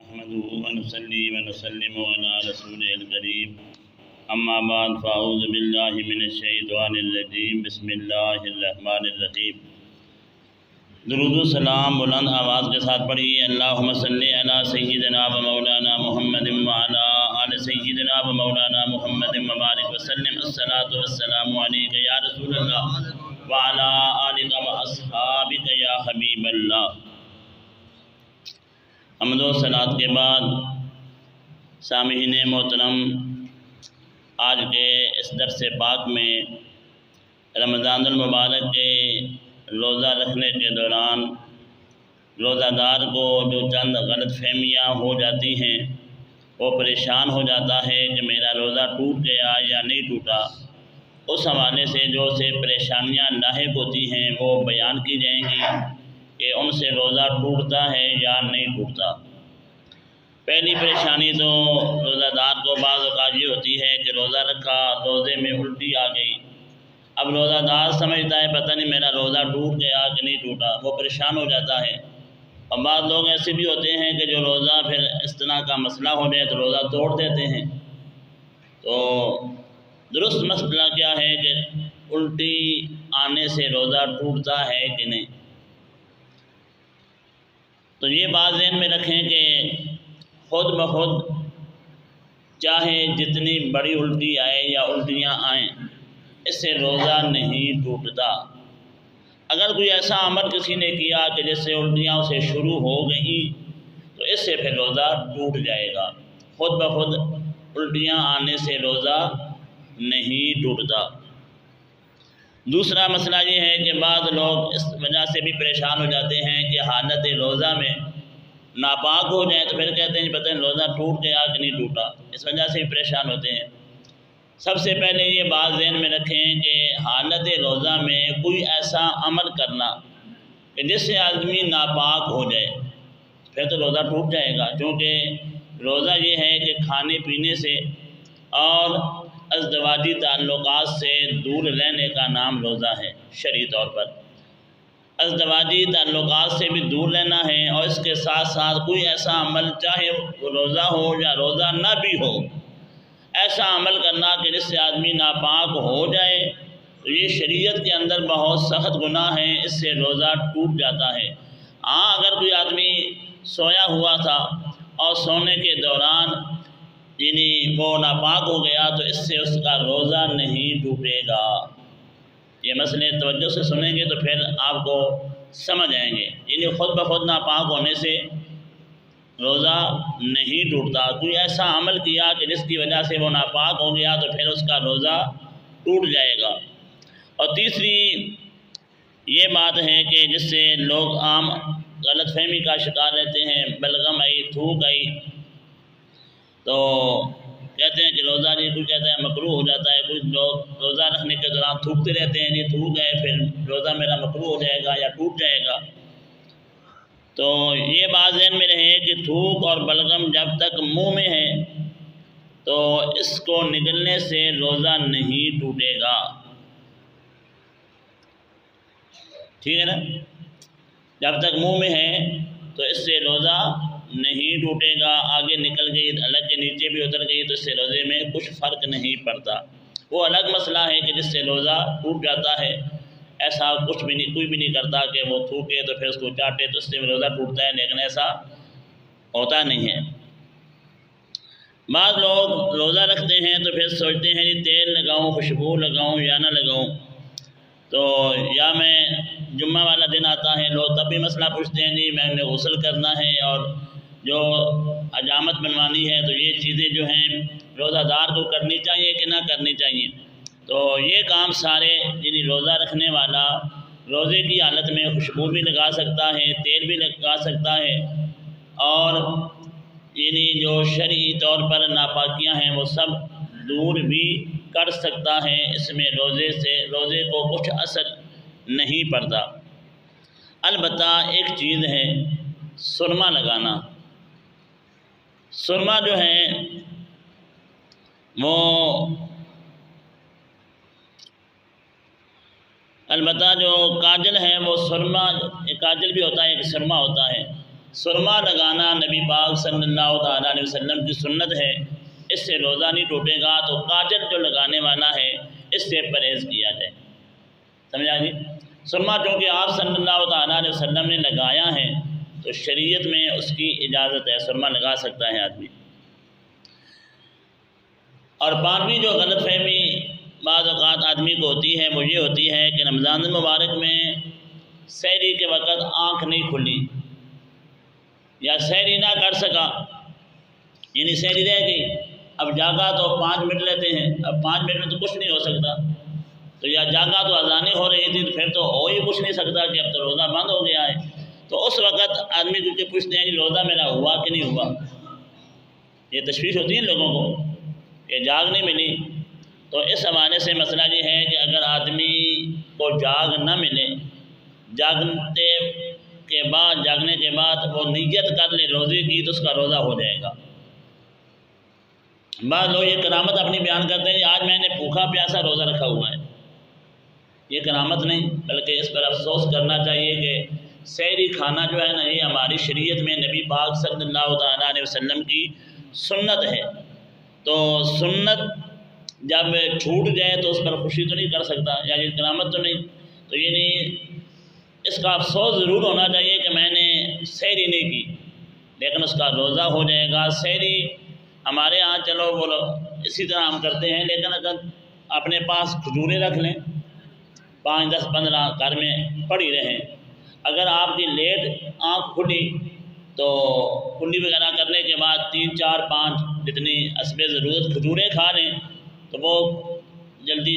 نحمده ونصلي ونسلم على رسوله الكريم اما بعد فاعوذ باللہ من الشیطان الرجیم بسم اللہ الرحمن الرحیم۔ درود و سلام بلند آواز کے ساتھ پڑھیے۔ اللہم صلی علی سیدنا و مولانا محمد وعلی آل سیدنا و مولانا محمد مبارک وسلم۔ الصلاۃ والسلام علیک یا رسول اللہ وعلی آلک و اصحابک یا حبیب اللہ۔ حمد و صلوات کے بعد سامعین محترم، آج کے اس درس پاک میں رمضان المبارک کے روزہ رکھنے کے دوران روزہ دار کو جو چند غلط فہمیاں ہو جاتی ہیں، وہ پریشان ہو جاتا ہے کہ میرا روزہ ٹوٹ گیا یا نہیں ٹوٹا، اس حوالے سے جو اسے پریشانیاں لاحق ہوتی ہیں وہ بیان کی جائیں گی کہ ان سے روزہ ٹوٹتا ہے یا نہیں ٹوٹتا۔ پہلی پریشانی تو روزہ دار کو بعض اوقات یہ ہوتی ہے کہ روزہ رکھا، روزے میں الٹی آ گئی۔ اب روزہ دار سمجھتا ہے پتہ نہیں میرا روزہ ٹوٹ گیا کہ نہیں ٹوٹا، وہ پریشان ہو جاتا ہے۔ اور بعض لوگ ایسے بھی ہوتے ہیں کہ جو روزہ پھر اس طرح کا مسئلہ ہو جائے تو روزہ توڑ دیتے ہیں۔ تو درست مسئلہ کیا ہے کہ الٹی آنے سے روزہ ٹوٹتا ہے کہ نہیں؟ تو یہ بات ذہن میں رکھیں کہ خود بخود چاہے جتنی بڑی الٹی آئے یا الٹیاں آئیں، اس سے روزہ نہیں ٹوٹتا۔ اگر کوئی ایسا عمل کسی نے کیا کہ جس سے الٹیاں اسے شروع ہو گئیں تو اس سے پھر روزہ ٹوٹ جائے گا۔ خود بخود الٹیاں آنے سے روزہ نہیں ٹوٹتا۔ دوسرا مسئلہ یہ ہے کہ بعض لوگ اس وجہ سے بھی پریشان ہو جاتے ہیں کہ حالت روزہ میں ناپاک ہو جائیں تو پھر کہتے ہیں پتہ نہیں روزہ ٹوٹ گیا کہ نہیں ٹوٹا، اس وجہ سے بھی پریشان ہوتے ہیں۔ سب سے پہلے یہ بات ذہن میں رکھیں کہ حالت روزہ میں کوئی ایسا عمل کرنا کہ جس سے آدمی ناپاک ہو جائے پھر تو روزہ ٹوٹ جائے گا، کیونکہ روزہ یہ ہے کہ کھانے پینے سے اور ازدواجی تعلقات سے دور رہنے کا نام روزہ ہے۔ شرعی طور پر ازدواجی تعلقات سے بھی دور رہنا ہے، اور اس کے ساتھ ساتھ کوئی ایسا عمل چاہے وہ روزہ ہو یا روزہ نہ بھی ہو، ایسا عمل کرنا کہ جس سے آدمی ناپاک ہو جائے تو یہ شریعت کے اندر بہت سخت گناہ ہے، اس سے روزہ ٹوٹ جاتا ہے۔ ہاں، اگر کوئی آدمی سویا ہوا تھا اور سونے کے دوران وہ ناپاک ہو گیا تو اس سے اس کا روزہ نہیں ٹوٹے گا۔ یہ مسئلے توجہ سے سنیں گے تو پھر آپ کو سمجھ آئیں گے۔ خود بخود ناپاک ہونے سے روزہ نہیں ٹوٹتا۔ کوئی ایسا عمل کیا کہ جس کی وجہ سے وہ ناپاک ہو گیا تو پھر اس کا روزہ ٹوٹ جائے گا۔ اور تیسری یہ بات ہے کہ جس سے لوگ عام غلط فہمی کا شکار رہتے ہیں، بلغم آئی، تھوک آئی تو کہتے ہیں کہ روزہ نہیں، کوئی کہتا ہے مکروہ ہو جاتا ہے، کچھ لوگ روزہ رکھنے کے دوران تھوکتے رہتے ہیں، تھوک گئے پھر روزہ میرا مکروہ ہو جائے گا یا ٹوٹ جائے گا۔ تو یہ بات ذہن میں رہے کہ تھوک اور بلغم جب تک منہ میں ہے تو اس کو نگلنے سے روزہ نہیں ٹوٹے گا، ٹھیک ہے نا؟ جب تک منہ میں ہے تو اس سے روزہ نہیں ٹوٹے گا۔ آگے نکل گئی، الگ کے نیچے بھی اتر گئی تو اس سے روزے میں کچھ فرق نہیں پڑتا۔ وہ الگ مسئلہ ہے کہ جس سے روزہ ٹوٹ جاتا ہے، ایسا کچھ بھی نہیں، کوئی بھی نہیں کرتا کہ وہ تھوکے تو پھر اس کو چاٹے تو اس سے روزہ ٹوٹتا ہے، لیکن ایسا ہوتا نہیں ہے۔ بعض لوگ روزہ رکھتے ہیں تو پھر سوچتے ہیں جی تیل لگاؤں، خوشبو لگاؤں یا نہ لگاؤں، تو یا میں جمعہ والا دن آتا ہے لوگ تب بھی مسئلہ پوچھتے ہیں جی میں نے غسل کرنا ہے اور جو حجامت بنوانی ہے، تو یہ چیزیں جو ہیں روزہ دار کو کرنی چاہیے کہ نہ کرنی چاہیے؟ تو یہ کام سارے روزہ رکھنے والا روزے کی حالت میں خوشبو بھی لگا سکتا ہے، تیل بھی لگا سکتا ہے، اور جو شرعی طور پر ناپاکیاں ہیں وہ سب دور بھی کر سکتا ہے۔ اس میں روزے کو کچھ اثر نہیں پڑتا۔ البتہ ایک چیز ہے سرما لگانا۔ سرما جو ہے وہ البتہ جو کاجل ہے وہ سرما، ایک کاجل بھی ہوتا ہے ایک سرما ہوتا ہے، سرما لگانا نبی پاک صلی اللہ تعالیٰ علیہ وسلم کی سنت ہے، اس سے روزہ نہیں ٹوٹے گا۔ تو کاجل جو لگانے والا ہے اس سے پرہیز کیا جائے، سمجھا جی۔ سرما چونکہ آپ صلی اللہ تعالیٰ علیہ وسلم نے لگایا ہے تو شریعت میں اس کی اجازت ہے، سرما لگا سکتا ہے آدمی۔ اور 5ویں جو غلط فہمی بعض اوقات آدمی کو ہوتی ہے وہ یہ ہوتی ہے کہ رمضان المبارک میں سحری کے وقت آنکھ نہیں کھلی یا سحری نہ کر سکا، یعنی سحری رہ گئی، اب جاگا تو 5 منٹ لیتے ہیں، اب 5 منٹ میں تو کچھ نہیں ہو سکتا، تو یا جاگا تو اذانیں ہو رہی تھی تو پھر تو ہو ہی کچھ نہیں سکتا کہ اب تو روزہ بند ہو گیا ہے۔ تو اس وقت آدمی کیونکہ پوچھتے ہیں کہ روزہ میرا ہوا کہ نہیں ہوا، یہ تشویش ہوتی ہے لوگوں کو کہ جاگ نہیں ملی۔ تو اس حوالے سے مسئلہ یہ ہے کہ اگر آدمی کو جاگ نہ ملے، جاگنے کے بعد وہ نیت کر لے روزے کی تو اس کا روزہ ہو جائے گا۔ بعض لوگ یہ کرامت اپنی بیان کرتے ہیں کہ آج میں نے بھوکا پیاسا روزہ رکھا ہوا ہے، یہ کرامت نہیں، بلکہ اس پر افسوس کرنا چاہیے کہ سحری کھانا جو ہے نا یہ ہماری شریعت میں نبی پاک صلی اللہ تعالیٰ علیہ وسلم کی سنت ہے۔ تو سنت جب چھوٹ جائے تو اس پر خوشی تو نہیں کر سکتا یا یہ کرامت تو نہیں، تو یہ نہیں، اس کا افسوس ضرور ہونا چاہیے کہ میں نے سحری نہیں کی، لیکن اس کا روزہ ہو جائے گا۔ سحری ہمارے ہاں چلو وہ اسی طرح ہم کرتے ہیں، لیکن اگر اپنے پاس کھجوریں رکھ لیں 5 10 15 گھر میں پڑی رہیں، اگر آپ کی لیٹ آنکھ کھلی تو کلی وغیرہ کرنے کے بعد 3 4 5 جتنی حسب ضرورت کھجوریں کھا لیں تو وہ جلدی